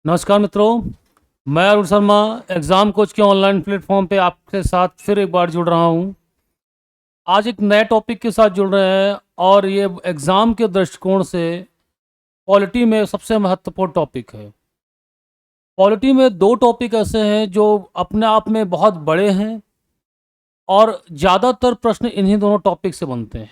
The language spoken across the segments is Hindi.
नमस्कार मित्रों, मैं अरुण शर्मा एग्ज़ाम कोच के ऑनलाइन प्लेटफॉर्म पे आपके साथ फिर एक बार जुड़ रहा हूँ। आज एक नए टॉपिक के साथ जुड़ रहे हैं और ये एग्ज़ाम के दृष्टिकोण से पॉलिटी में सबसे महत्वपूर्ण टॉपिक है। पॉलिटी में दो टॉपिक ऐसे हैं जो अपने आप में बहुत बड़े हैं और ज़्यादातर प्रश्न इन्हीं दोनों टॉपिक से बनते हैं।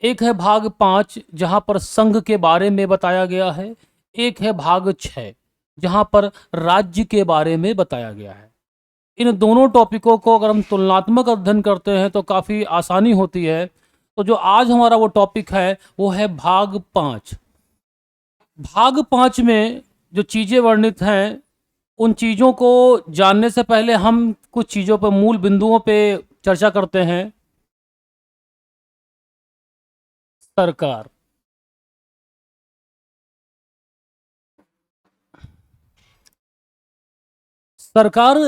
एक है भाग 5 जहाँ पर संघ के बारे में बताया गया है, एक है भाग 6 जहाँ पर राज्य के बारे में बताया गया है। इन दोनों टॉपिकों को अगर हम तुलनात्मक अध्ययन करते हैं तो काफ़ी आसानी होती है। तो जो आज हमारा वो टॉपिक है वो है भाग 5। भाग 5 में जो चीज़ें वर्णित हैं उन चीज़ों को जानने से पहले हम कुछ चीज़ों पर मूल बिंदुओं पे चर्चा करते हैं। सरकार सरकार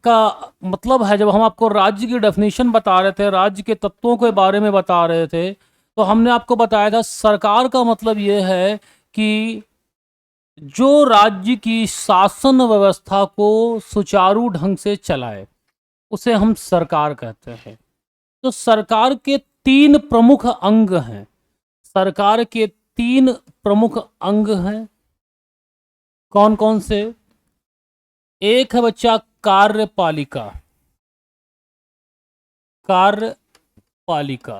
का मतलब है, जब हम आपको राज्य की डेफिनेशन बता रहे थे, राज्य के तत्वों के बारे में बता रहे थे, तो हमने आपको बताया था सरकार का मतलब ये है कि जो राज्य की शासन व्यवस्था को सुचारू ढंग से चलाए उसे हम सरकार कहते हैं। तो सरकार के तीन प्रमुख अंग हैं। सरकार के तीन प्रमुख अंग हैं। कौन कौन से? एक है बच्चा कार्यपालिका। कार्यपालिका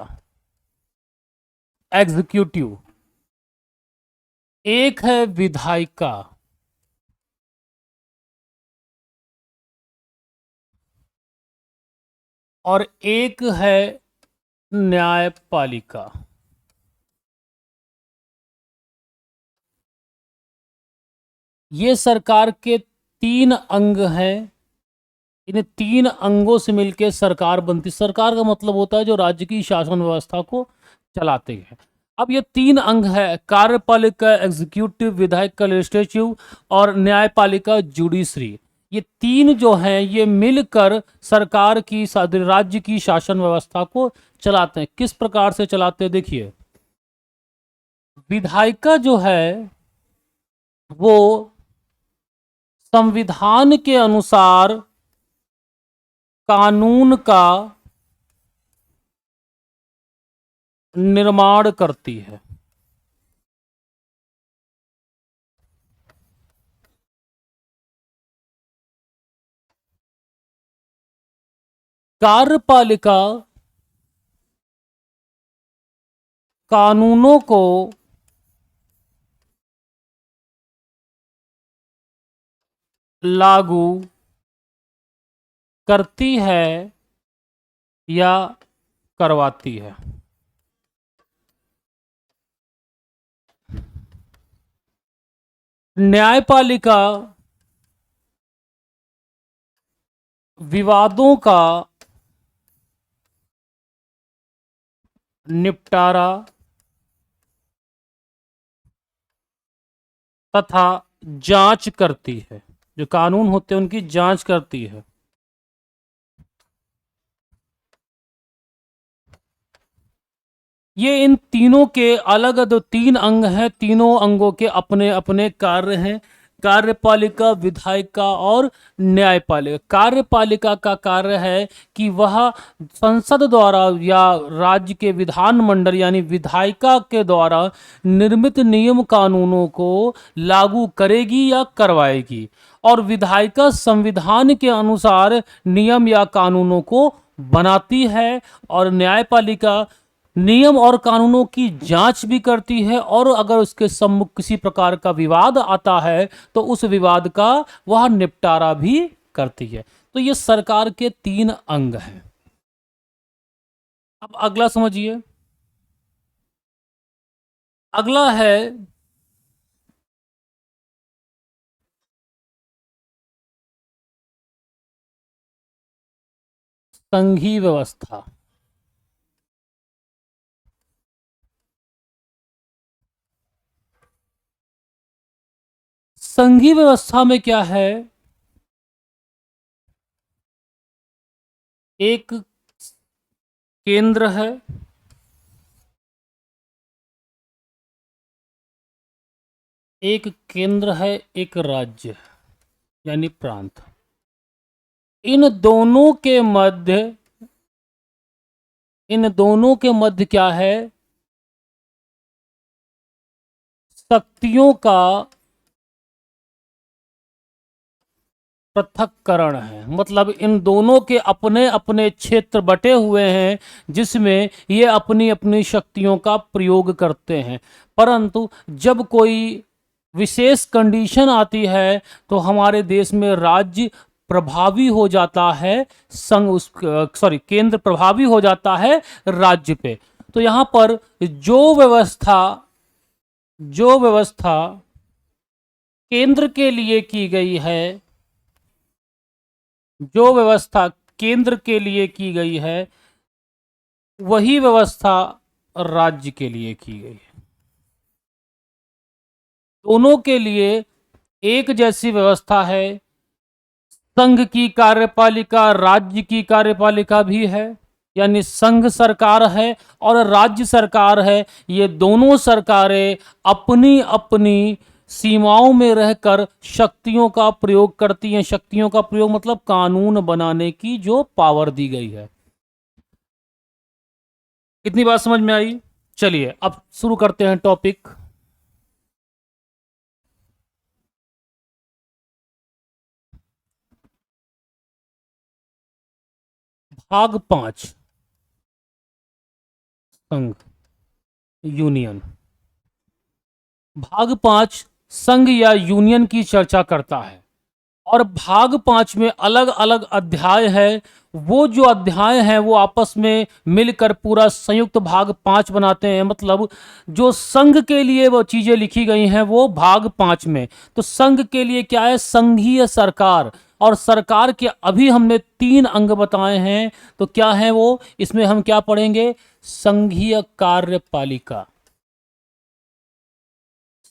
एग्जीक्यूटिव। एक है विधायिका। और एक है न्यायपालिका। ये सरकार के तीन अंग हैं। इन तीन अंगों से मिलकर सरकार बनती। सरकार का मतलब होता है जो राज्य की शासन व्यवस्था को चलाते हैं। अब ये तीन अंग है, कार्यपालिका एग्जीक्यूटिव, विधायिका लेजिस्लेटिव और न्यायपालिका जुडिशरी। ये तीन जो हैं ये मिलकर सरकार की राज्य की शासन व्यवस्था को चलाते हैं। किस प्रकार से चलाते हैं देखिए। विधायिका जो है वो संविधान के अनुसार कानून का निर्माण करती है। कार्यपालिका कानूनों को लागू करती है या करवाती है। न्यायपालिका विवादों का निपटारा तथा जांच करती है। जो कानून होते हैं उनकी जांच करती है। ये इन तीनों के अलग दो तीन अंग हैं। तीनों अंगों के अपने अपने कार्य हैं। कार्यपालिका, विधायिका और न्यायपालिका। कार्यपालिका का कार्य है कि वह संसद द्वारा या राज्य के विधानमंडल यानी विधायिका के द्वारा निर्मित नियम कानूनों को लागू करेगी या करवाएगी। और विधायिका संविधान के अनुसार नियम या कानूनों को बनाती है। और न्यायपालिका नियम और कानूनों की जांच भी करती है। और अगर उसके सम्मुख किसी प्रकार का विवाद आता है तो उस विवाद का वह निपटारा भी करती है। तो ये सरकार के तीन अंग हैं। अब अगला समझिए। अगला है संघीय व्यवस्था। संघीय व्यवस्था में क्या है? एक केंद्र है, एक केंद्र है, एक राज्य है। यानी प्रांत। इन दोनों के मध्य क्या है? शक्तियों का पृथक्करण है। मतलब इन दोनों के अपने अपने क्षेत्र बटे हुए हैं जिसमें ये अपनी अपनी शक्तियों का प्रयोग करते हैं। परंतु जब कोई विशेष कंडीशन आती है तो हमारे देश में राज्य प्रभावी हो जाता है, केंद्र प्रभावी हो जाता है राज्य पे। तो यहां पर जो व्यवस्था केंद्र के लिए की गई है, जो व्यवस्था केंद्र के लिए की गई है वही व्यवस्था राज्य के लिए की गई है। दोनों के लिए एक जैसी व्यवस्था है। संघ की कार्यपालिका राज्य की कार्यपालिका भी है, यानी संघ सरकार है और राज्य सरकार है। ये दोनों सरकारें अपनी अपनी सीमाओं में रहकर शक्तियों का प्रयोग करती हैं। शक्तियों का प्रयोग मतलब कानून बनाने की जो पावर दी गई है। इतनी बात समझ में आई? चलिए अब शुरू करते हैं टॉपिक। भाग 5, संघ, यूनियन। भाग 5 संघ या यूनियन की चर्चा करता है और भाग 5 में अलग अलग अध्याय है। वो जो अध्याय हैं वो आपस में मिलकर पूरा संयुक्त भाग 5 बनाते हैं। मतलब जो संघ के लिए वो चीजें लिखी गई हैं वो भाग 5 में। तो संघ के लिए क्या है? संघीय सरकार। और सरकार के अभी हमने 3 अंग बताए हैं। तो क्या है वो? इसमें हम क्या पढ़ेंगे? संघीय कार्यपालिका,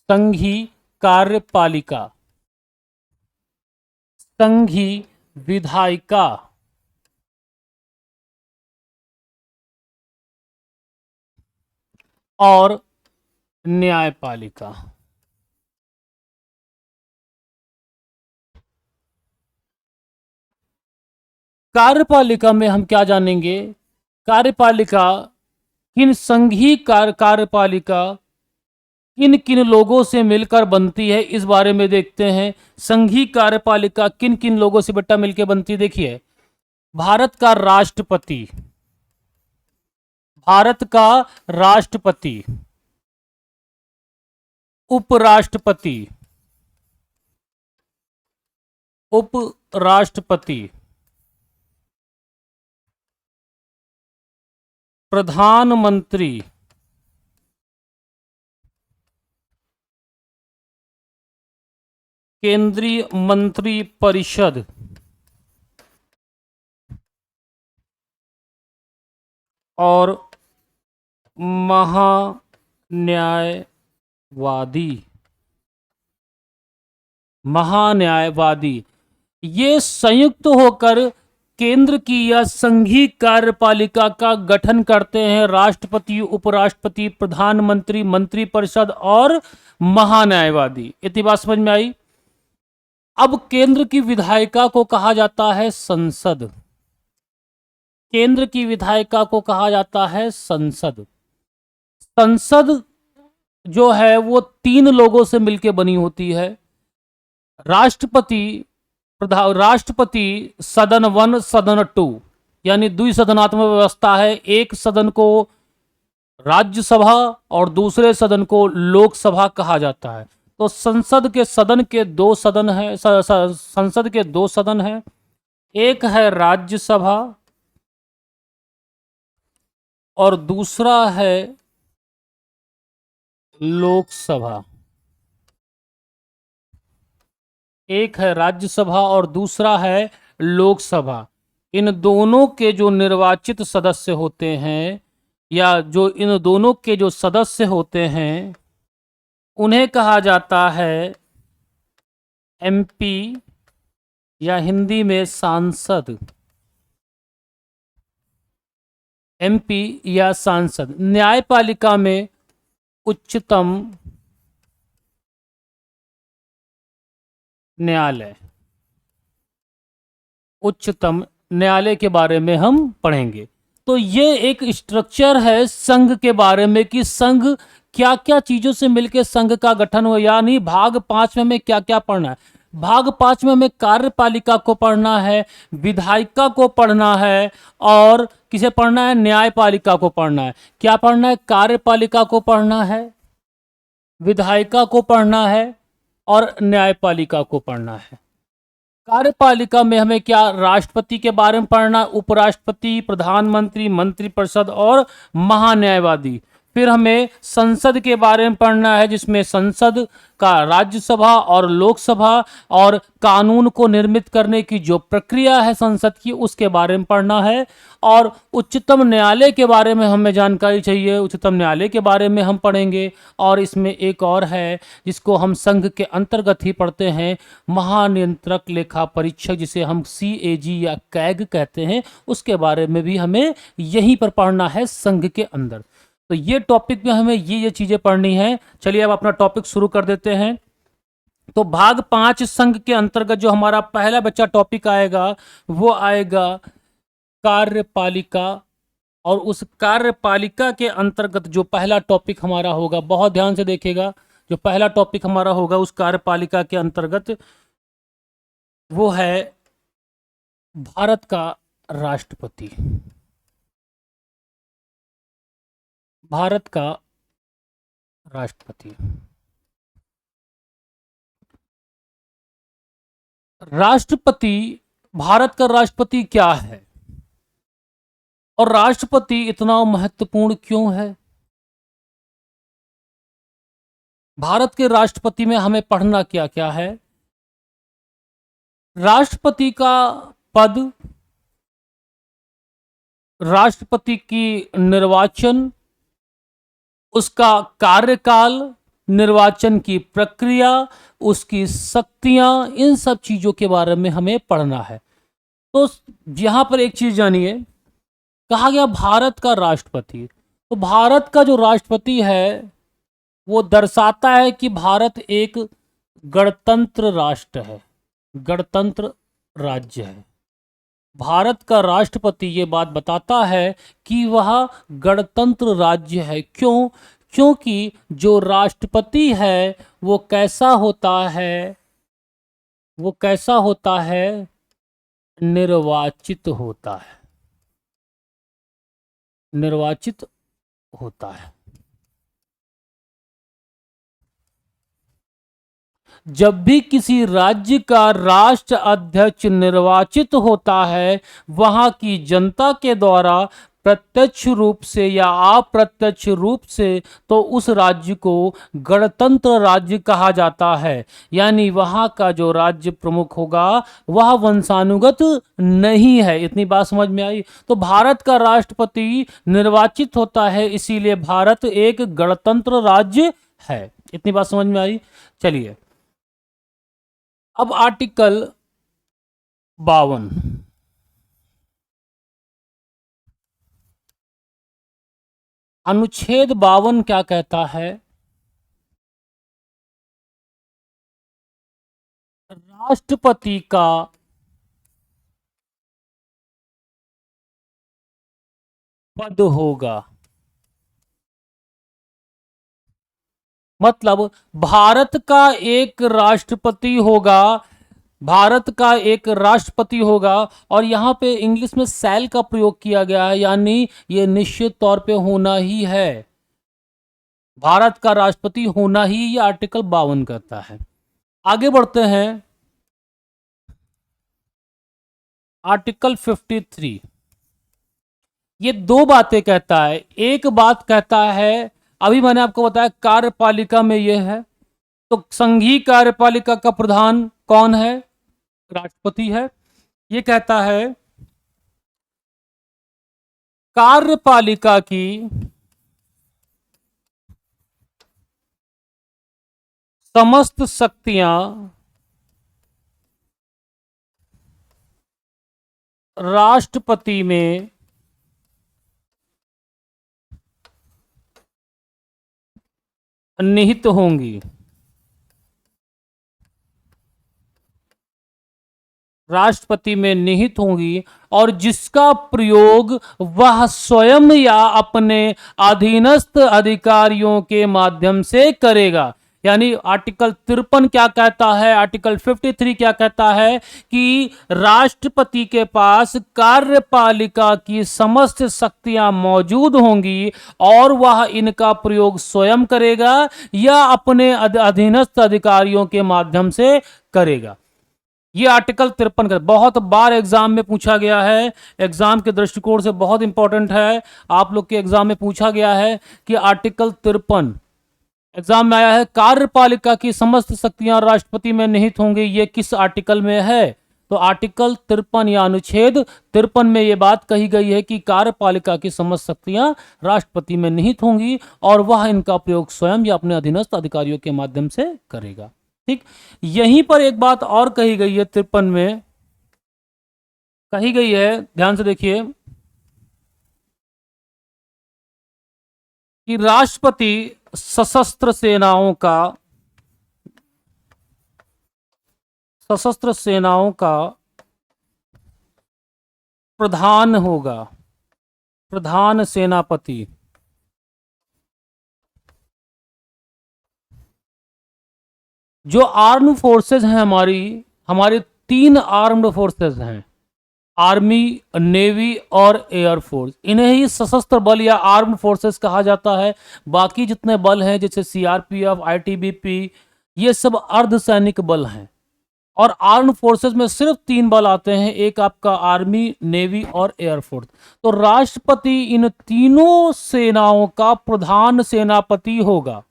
संघी कार्यपालिका, संघी विधायिका, और न्यायपालिका। कार्यपालिका में हम क्या जानेंगे? कार्यपालिका किन संघीय कार्यपालिका किन किन लोगों से मिलकर बनती है इस बारे में देखते हैं। संघीय कार्यपालिका किन किन लोगों से बेटा मिलकर बनती है? देखिए, भारत का राष्ट्रपति, भारत का राष्ट्रपति, उपराष्ट्रपति, उपराष्ट्रपति, प्रधानमंत्री, केंद्रीय मंत्री परिषद और महान्यायवादी। ये संयुक्त होकर केंद्र की या संघीय कार्यपालिका का गठन करते हैं। राष्ट्रपति, उपराष्ट्रपति, प्रधानमंत्री, मंत्रिपरिषद और महान्यायवादी। इतनी बात समझ में आई? अब केंद्र की विधायिका को कहा जाता है संसद। केंद्र की विधायिका को कहा जाता है संसद। संसद जो है वो 3 लोगों से मिलकर बनी होती है। राष्ट्रपति सदन 1, सदन 2, यानी द्विसदनात्मक व्यवस्था है। एक सदन को राज्यसभा और दूसरे सदन को लोकसभा कहा जाता है। तो संसद के सदन के 2 सदन है, संसद के 2 सदन है। एक है राज्यसभा और दूसरा है लोकसभा। एक है राज्यसभा और दूसरा है लोकसभा। इन दोनों के जो निर्वाचित सदस्य होते हैं या जो इन दोनों के जो सदस्य होते हैं उन्हें कहा जाता है एमपी या हिंदी में सांसद। एमपी या सांसद। न्यायपालिका में उच्चतम न्यायालय। उच्चतम न्यायालय के बारे में हम पढ़ेंगे। तो ये एक स्ट्रक्चर है संघ के बारे में कि संघ क्या क्या चीजों से मिलकर संघ का गठन हो, यानी भाग 5 में हमें क्या क्या पढ़ना है। भाग 5 में हमें कार्यपालिका को पढ़ना है, विधायिका को पढ़ना है, और किसे पढ़ना है, न्यायपालिका को पढ़ना है। क्या पढ़ना है, कार्यपालिका को पढ़ना है, विधायिका को पढ़ना है और न्यायपालिका को पढ़ना है। कार्यपालिका में हमें क्या, राष्ट्रपति के बारे में पढ़ना, उपराष्ट्रपति, प्रधानमंत्री, मंत्रिपरिषद और महान्यायवादी। फिर हमें संसद के बारे में पढ़ना है, जिसमें संसद का राज्यसभा और लोकसभा और कानून को निर्मित करने की जो प्रक्रिया है संसद की, उसके बारे में पढ़ना है। और उच्चतम न्यायालय के बारे में हमें जानकारी चाहिए, उच्चतम न्यायालय के बारे में हम पढ़ेंगे। और इसमें एक और है जिसको हम संघ के अंतर्गत ही पढ़ते हैं, महानियंत्रक लेखा परीक्षक, जिसे हम CAG या कैग कहते हैं, उसके बारे में भी हमें यहीं पर पढ़ना है संघ के अंदर। तो ये टॉपिक में हमें ये चीजें पढ़नी है। चलिए अब अपना टॉपिक शुरू कर देते हैं। तो भाग 5 संघ के अंतर्गत जो हमारा पहला बच्चा टॉपिक आएगा वो आएगा कार्यपालिका। और उस कार्यपालिका के अंतर्गत जो पहला टॉपिक हमारा होगा, बहुत ध्यान से देखिएगा, जो पहला टॉपिक हमारा होगा उस कार्यपालिका के अंतर्गत वो है भारत का राष्ट्रपति। भारत का राष्ट्रपति। राष्ट्रपति, भारत का राष्ट्रपति क्या है और राष्ट्रपति इतना महत्वपूर्ण क्यों है? भारत के राष्ट्रपति में हमें पढ़ना क्या क्या है। राष्ट्रपति का पद, राष्ट्रपति की निर्वाचन, उसका कार्यकाल, निर्वाचन की प्रक्रिया, उसकी शक्तियां, इन सब चीजों के बारे में हमें पढ़ना है। तो यहां पर एक चीज जानिए, कहा गया भारत का राष्ट्रपति। तो भारत का जो राष्ट्रपति है वो दर्शाता है कि भारत एक गणतंत्र राष्ट्र है, गणतंत्र राज्य है। भारत का राष्ट्रपति ये बात बताता है कि वह गणतंत्र राज्य है। क्यों? क्योंकि जो राष्ट्रपति है वो कैसा होता है, वो कैसा होता है, निर्वाचित होता है, निर्वाचित होता है। जब भी किसी राज्य का राष्ट्र अध्यक्ष निर्वाचित होता है, वहां की जनता के द्वारा प्रत्यक्ष रूप से या अप्रत्यक्ष रूप से, तो उस राज्य को गणतंत्र राज्य कहा जाता है। यानी वहां का जो राज्य प्रमुख होगा वह वंशानुगत नहीं है। इतनी बात समझ में आई? तो भारत का राष्ट्रपति निर्वाचित होता है, इसीलिए भारत एक गणतंत्र राज्य है। इतनी बात समझ में आई? चलिए अब आर्टिकल 52, अनुच्छेद 52 क्या कहता है? राष्ट्रपति का पद होगा, मतलब भारत का एक राष्ट्रपति होगा, भारत का एक राष्ट्रपति होगा। और यहां पे इंग्लिश में शैल का प्रयोग किया गया है, यानी ये निश्चित तौर पे होना ही है, भारत का राष्ट्रपति होना ही, ये आर्टिकल 52 कहता है। आगे बढ़ते हैं, आर्टिकल 53 ये दो बातें कहता है। एक बात कहता है, अभी मैंने आपको बताया कार्यपालिका में ये है, तो संघीय कार्यपालिका का प्रधान कौन है? राष्ट्रपति है। ये कहता है कार्यपालिका की समस्त शक्तियां राष्ट्रपति में निहित होंगी। राष्ट्रपति में निहित होंगी और जिसका प्रयोग वह स्वयं या अपने अधीनस्थ अधिकारियों के माध्यम से करेगा। यानी आर्टिकल 53 क्या कहता है, आर्टिकल 53 क्या कहता है कि राष्ट्रपति के पास कार्यपालिका की समस्त शक्तियां मौजूद होंगी और वह इनका प्रयोग स्वयं करेगा या अपने अधीनस्थ अधिकारियों के माध्यम से करेगा। ये आर्टिकल 53 का बहुत बार एग्जाम में पूछा गया है, एग्जाम के दृष्टिकोण से बहुत इंपॉर्टेंट है। आप लोग के एग्जाम में पूछा गया है कि आर्टिकल 53 एग्जाम में आया है, कार्यपालिका की समस्त शक्तियां राष्ट्रपति में निहित होंगी, ये किस आर्टिकल में है? तो आर्टिकल 53 या अनुच्छेद 53 में यह बात कही गई है कि कार्यपालिका की समस्त शक्तियां राष्ट्रपति में निहित होंगी और वह इनका प्रयोग स्वयं या अपने अधीनस्थ अधिकारियों के माध्यम से करेगा। ठीक, यहीं पर एक बात और कही गई है, 53 में कही गई है, ध्यान से देखिए कि राष्ट्रपति सशस्त्र सेनाओं का प्रधान होगा, प्रधान सेनापति। जो आर्म्ड फोर्सेस हैं हमारी 3 आर्म्ड फोर्सेस हैं, आर्मी, नेवी और एयरफोर्स, इन्हें ही सशस्त्र बल या आर्म्ड फोर्सेस कहा जाता है। बाकी जितने बल हैं जैसे सीआरपीएफ, आईटीबीपी, ये सब अर्धसैनिक बल हैं। और आर्म्ड फोर्सेस में सिर्फ 3 बल आते हैं, एक आपका आर्मी, नेवी और एयरफोर्स। तो राष्ट्रपति इन तीनों सेनाओं का प्रधान सेनापति होगा।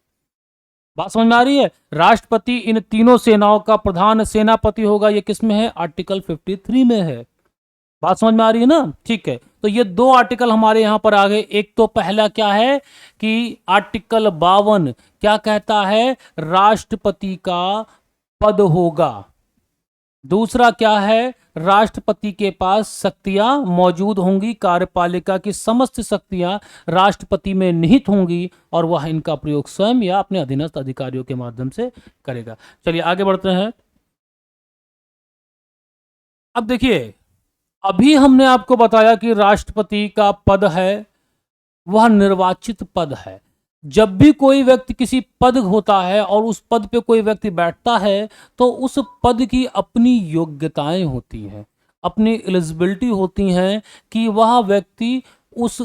बात समझ में आ रही है? राष्ट्रपति इन तीनों सेनाओं का प्रधान सेनापति होगा। ये किस में है? आर्टिकल 53 में है। बात समझ में आ रही है ना? ठीक है, तो ये 2 आर्टिकल हमारे यहां पर आ गए। एक तो पहला क्या है कि आर्टिकल 52 क्या कहता है? राष्ट्रपति का पद होगा। दूसरा क्या है? राष्ट्रपति के पास शक्तियां मौजूद होंगी, कार्यपालिका की समस्त शक्तियां राष्ट्रपति में निहित होंगी और वह इनका प्रयोग स्वयं या अपने अधीनस्थ अधिकारियों के माध्यम से करेगा। चलिए आगे बढ़ते हैं। अब देखिए, अभी हमने आपको बताया कि राष्ट्रपति का पद है वह निर्वाचित पद है। जब भी कोई व्यक्ति किसी पद होता है और उस पद पे कोई व्यक्ति बैठता है तो उस पद की अपनी योग्यताएं होती हैं, अपनी एलिजिबिलिटी होती हैं कि वह व्यक्ति उस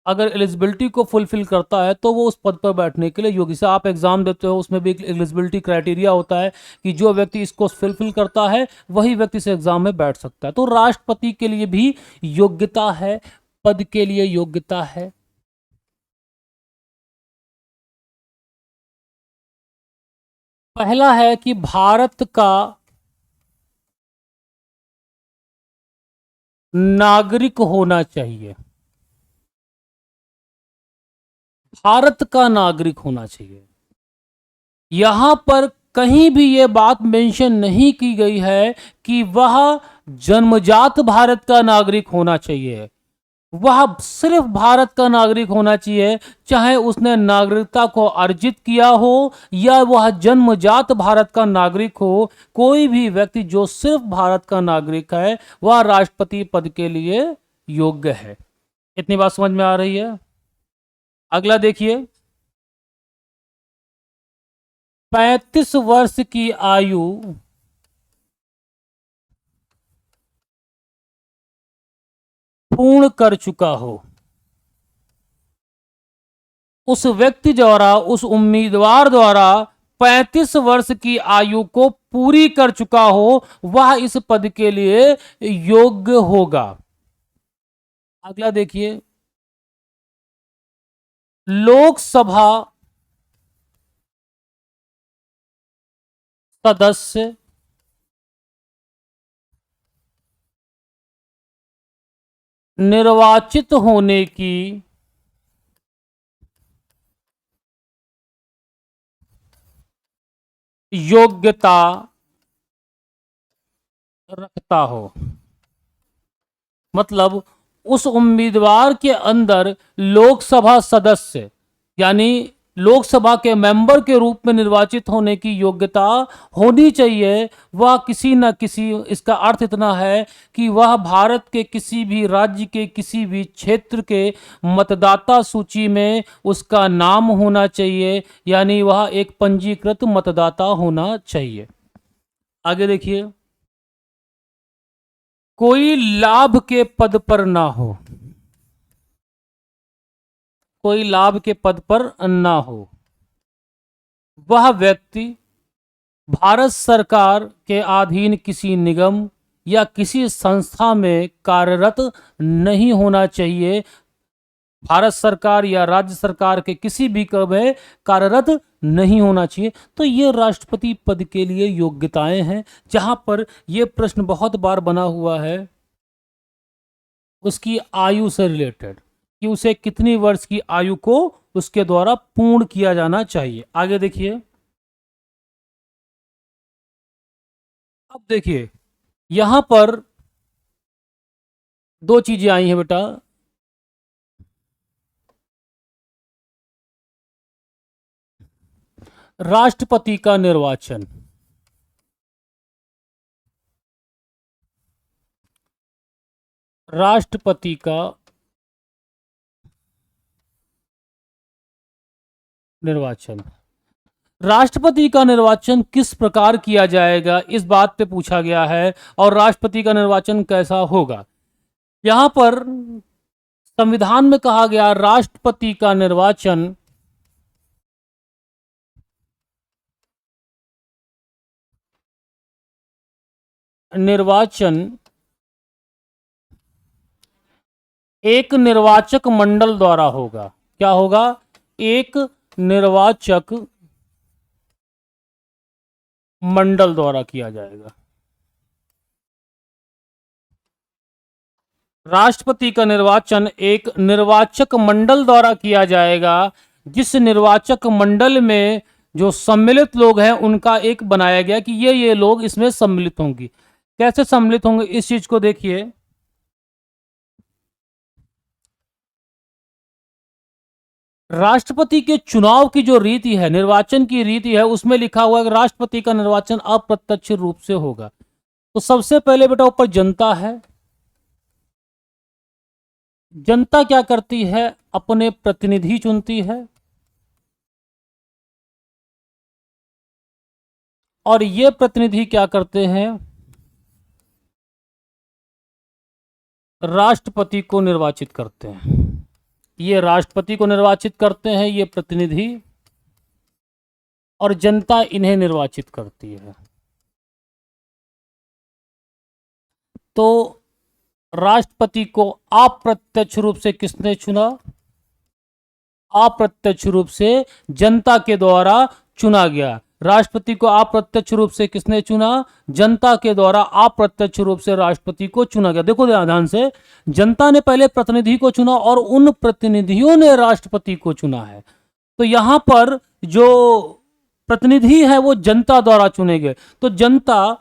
अगर एलिजिबिलिटी को फुलफिल करता है तो वो उस पद पर बैठने के लिए योग्य। से आप एग्जाम देते हो उसमें भी एक एलिजिबिलिटी क्राइटेरिया होता है कि जो व्यक्ति इसको फुलफिल करता है वही व्यक्ति इस एग्जाम में बैठ सकता है। तो राष्ट्रपति के लिए भी योग्यता है, पद के लिए योग्यता है। पहला है कि भारत का नागरिक होना चाहिए, भारत का नागरिक होना चाहिए। यहां पर कहीं भी यह बात मेंशन नहीं की गई है कि वह जन्मजात भारत का नागरिक होना चाहिए। वह सिर्फ भारत का नागरिक होना चाहिए, चाहे उसने नागरिकता को अर्जित किया हो या वह जन्मजात भारत का नागरिक हो। कोई भी व्यक्ति जो सिर्फ भारत का नागरिक है वह राष्ट्रपति पद के लिए योग्य है। इतनी बात समझ में आ रही है? अगला देखिए, 35 वर्ष की आयु पूर्ण कर चुका हो, उस व्यक्ति द्वारा, उस उम्मीदवार द्वारा 35 वर्ष की आयु को पूरी कर चुका हो, वह इस पद के लिए योग्य होगा। अगला देखिए, लोकसभा सदस्य निर्वाचित होने की योग्यता रखता हो। मतलब उस उम्मीदवार के अंदर लोकसभा सदस्य यानी लोकसभा के मेंबर के रूप में निर्वाचित होने की योग्यता होनी चाहिए, वह किसी न किसी, इसका अर्थ इतना है कि वह भारत के किसी भी राज्य के किसी भी क्षेत्र के मतदाता सूची में उसका नाम होना चाहिए, यानी वह एक पंजीकृत मतदाता होना चाहिए। आगे देखिए, कोई लाभ के पद पर ना हो, कोई लाभ के पद पर ना हो, वह व्यक्ति भारत सरकार के अधीन किसी निगम या किसी संस्था में कार्यरत नहीं होना चाहिए, भारत सरकार या राज्य सरकार के किसी भी में कार्यरत नहीं होना चाहिए। तो ये राष्ट्रपति पद के लिए योग्यताएं हैं, जहां पर यह प्रश्न बहुत बार बना हुआ है उसकी आयु से रिलेटेड, कि उसे कितनी वर्ष की आयु को उसके द्वारा पूर्ण किया जाना चाहिए। आगे देखिए, अब देखिए यहां पर दो चीजें आई हैं बेटा। राष्ट्रपति का निर्वाचन, राष्ट्रपति का निर्वाचन, राष्ट्रपति का निर्वाचन किस प्रकार किया जाएगा, इस बात पे पूछा गया है। और राष्ट्रपति का निर्वाचन कैसा होगा, यहां पर संविधान में कहा गया राष्ट्रपति का निर्वाचन एक निर्वाचक मंडल द्वारा होगा। क्या होगा? एक निर्वाचक मंडल द्वारा किया जाएगा। राष्ट्रपति का निर्वाचन एक निर्वाचक मंडल द्वारा किया जाएगा, जिस निर्वाचक मंडल में जो सम्मिलित लोग हैं उनका एक बनाया गया कि ये लोग इसमें सम्मिलित होंगे। कैसे सम्मिलित होंगे इस चीज को देखिए। राष्ट्रपति के चुनाव की जो रीति है, निर्वाचन की रीति है, उसमें लिखा हुआ है कि राष्ट्रपति का निर्वाचन अप्रत्यक्ष रूप से होगा। तो सबसे पहले बेटा ऊपर जनता है। जनता क्या करती है? अपने प्रतिनिधि चुनती है, और ये प्रतिनिधि क्या करते हैं? राष्ट्रपति को निर्वाचित करते हैं। ये राष्ट्रपति को निर्वाचित करते हैं, ये प्रतिनिधि, और जनता इन्हें निर्वाचित करती है। तो राष्ट्रपति को अप्रत्यक्ष रूप से किसने चुना? अप्रत्यक्ष रूप से जनता के द्वारा चुना गया। राष्ट्रपति को अप्रत्यक्ष रूप से किसने चुना? जनता के द्वारा अप्रत्यक्ष रूप से राष्ट्रपति को चुना गया। देखो ध्यान से, जनता ने पहले प्रतिनिधि को चुना और उन प्रतिनिधियों ने राष्ट्रपति को चुना है। तो यहां पर जो प्रतिनिधि है वो जनता द्वारा चुने गए। तो जनता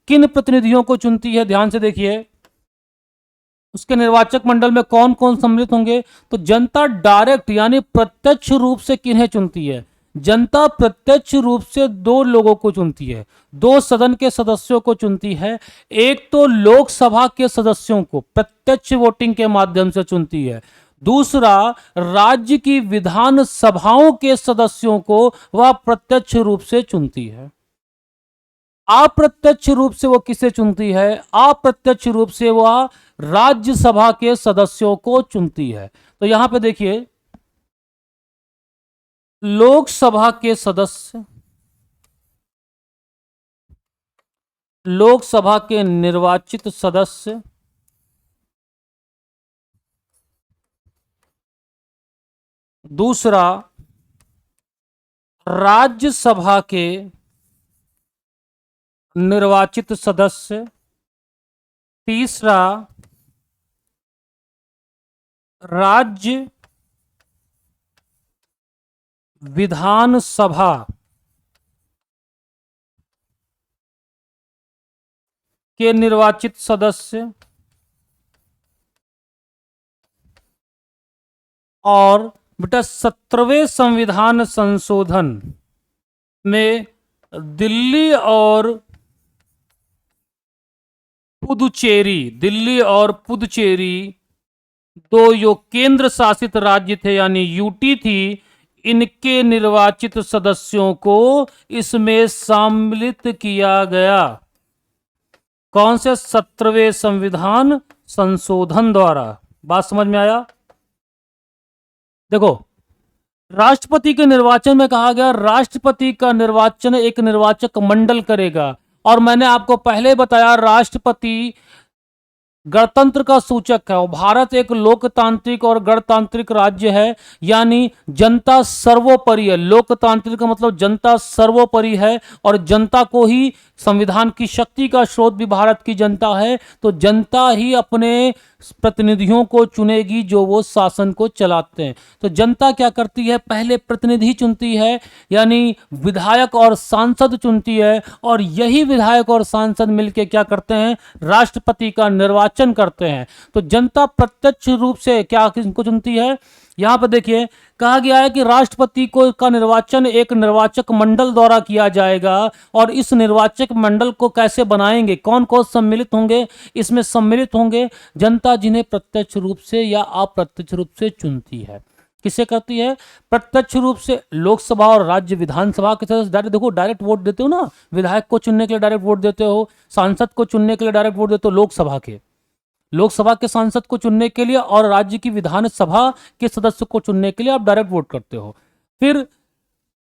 किन प्रतिनिधियों को चुनती है? ध्यान से देखिए, उसके निर्वाचक मंडल में कौन कौन सम्मिलित होंगे? तो जनता डायरेक्ट यानी प्रत्यक्ष रूप से किन्हें चुनती है? जनता प्रत्यक्ष रूप से दो लोगों को चुनती है, दो सदन के सदस्यों को चुनती है। एक तो लोकसभा के सदस्यों को प्रत्यक्ष वोटिंग के माध्यम से चुनती है, दूसरा राज्य की विधान सभाओं के सदस्यों को वह प्रत्यक्ष रूप से चुनती है। अप्रत्यक्ष रूप से वो किसे चुनती है? अप्रत्यक्ष रूप से वह राज्यसभा के सदस्यों को चुनती है। तो यहां पे देखिए, लोकसभा के सदस्य, लोकसभा के निर्वाचित सदस्य दूसरा राज्यसभा के निर्वाचित सदस्य, तीसरा राज्य विधानसभा के निर्वाचित सदस्य, और बेटा 17वें संविधान संशोधन में दिल्ली और पुदुचेरी दो जो केंद्र शासित राज्य थे यानी यूटी थी, इनके निर्वाचित सदस्यों को इसमें सम्मिलित किया गया। कौन से? 17वें संविधान संशोधन द्वारा। बात समझ में आया? देखो, राष्ट्रपति के निर्वाचन में कहा गया राष्ट्रपति का निर्वाचन एक निर्वाचक मंडल करेगा, और मैंने आपको पहले बताया राष्ट्रपति गणतंत्र का सूचक है और भारत एक लोकतांत्रिक और गणतांत्रिक राज्य है, यानी जनता सर्वोपरि है। लोकतांत्रिक का मतलब जनता सर्वोपरि है और जनता को ही संविधान की शक्ति का स्रोत भी भारत की जनता है। तो जनता ही अपने प्रतिनिधियों को चुनेगी जो वो शासन को चलाते हैं। तो जनता क्या करती है? पहले प्रतिनिधि चुनती है, यानी विधायक और सांसद चुनती है, और यही विधायक और सांसद मिलकर क्या करते हैं? राष्ट्रपति का निर्वाचन करते हैं। तो जनता प्रत्यक्ष रूप से क्या किसको चुनती है? यहां पर देखिए कहा गया है कि राष्ट्रपति को का निर्वाचन एक निर्वाचक मंडल द्वारा किया जाएगा, और इस निर्वाचक मंडल को कैसे बनाएंगे? कौन कौन सम्मिलित होंगे? इसमें सम्मिलित होंगे जनता जिन्हें प्रत्यक्ष रूप से या अप्रत्यक्ष रूप से चुनती है। किसे करती है? प्रत्यक्ष रूप से लोकसभा और राज्य विधानसभा के सदस्य डायरेक्ट, देखो डायरेक्ट वोट देते हो ना, विधायक को चुनने के लिए डायरेक्ट वोट देते हो, सांसद को चुनने के लिए डायरेक्ट वोट देते हो, लोकसभा के सांसद को चुनने के लिए, और राज्य की विधानसभा के सदस्य को चुनने के लिए आप डायरेक्ट वोट करते हो। फिर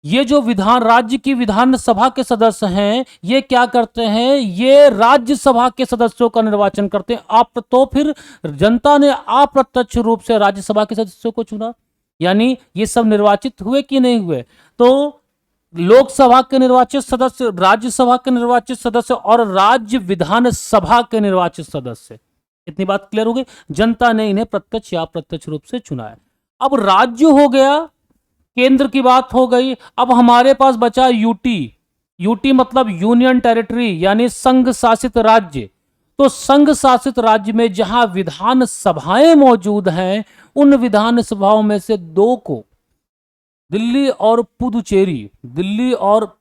ये जो राज्य की विधानसभा के सदस्य हैं, ये क्या करते हैं? ये राज्यसभा के सदस्यों का निर्वाचन करते हैं। आप तो फिर जनता ने अप्रत्यक्ष रूप से राज्यसभा के सदस्यों को चुना, यानी ये सब निर्वाचित हुए कि नहीं हुए? तो लोकसभा के निर्वाचित सदस्य, राज्यसभा के निर्वाचित सदस्य और राज्य विधानसभा के निर्वाचित सदस्य, इतनी बात क्लियर हो गई। जनता ने इन्हें प्रत्यक्ष या अप्रत्यक्ष रूप से चुना है। अब राज्य हो गया, केंद्र की बात हो गई। अब हमारे पास बचा यूटी मतलब यूनियन टेरिटरी, यानी संघ शासित राज्य। तो संघ शासित राज्य में जहां विधानसभाएं मौजूद हैं, उन विधानसभाओं में से दो को दिल्ली और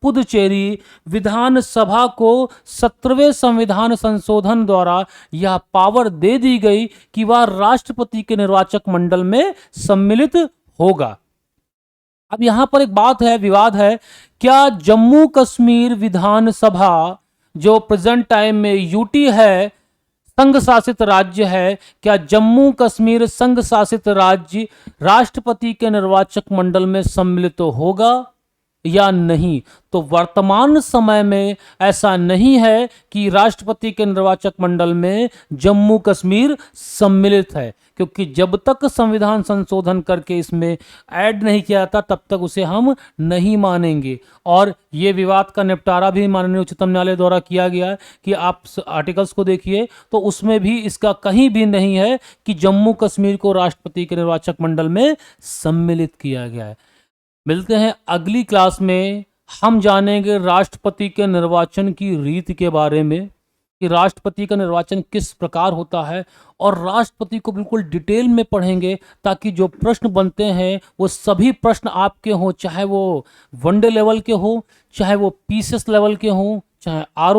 पुदुचेरी विधानसभा को 17वें संविधान संशोधन द्वारा यह पावर दे दी गई कि वह राष्ट्रपति के निर्वाचक मंडल में सम्मिलित होगा। अब यहां पर एक बात है, विवाद है, क्या जम्मू कश्मीर विधानसभा जो प्रेजेंट टाइम में यूटी है, संघ शासित राज्य है, क्या जम्मू कश्मीर संघ शासित राज्य राष्ट्रपति के निर्वाचक मंडल में सम्मिलित होगा या नहीं? तो वर्तमान समय में ऐसा नहीं है कि राष्ट्रपति के निर्वाचक मंडल में जम्मू कश्मीर सम्मिलित है, क्योंकि जब तक संविधान संशोधन करके इसमें ऐड नहीं किया जाता तब तक उसे हम नहीं मानेंगे। और ये विवाद का निपटारा भी माननीय उच्चतम न्यायालय द्वारा किया गया है कि आप आर्टिकल्स को देखिए तो उसमें भी इसका कहीं भी नहीं है कि जम्मू कश्मीर को राष्ट्रपति के निर्वाचक मंडल में सम्मिलित किया गया है। मिलते हैं अगली क्लास में, हम जानेंगे राष्ट्रपति के निर्वाचन की रीति के बारे में कि राष्ट्रपति का निर्वाचन किस प्रकार होता है, और राष्ट्रपति को बिल्कुल डिटेल में पढ़ेंगे ताकि जो प्रश्न बनते हैं वो सभी प्रश्न आपके हों, चाहे वो वनडे लेवल के हो, चाहे वो पीसीएस लेवल के हों, चाहे आर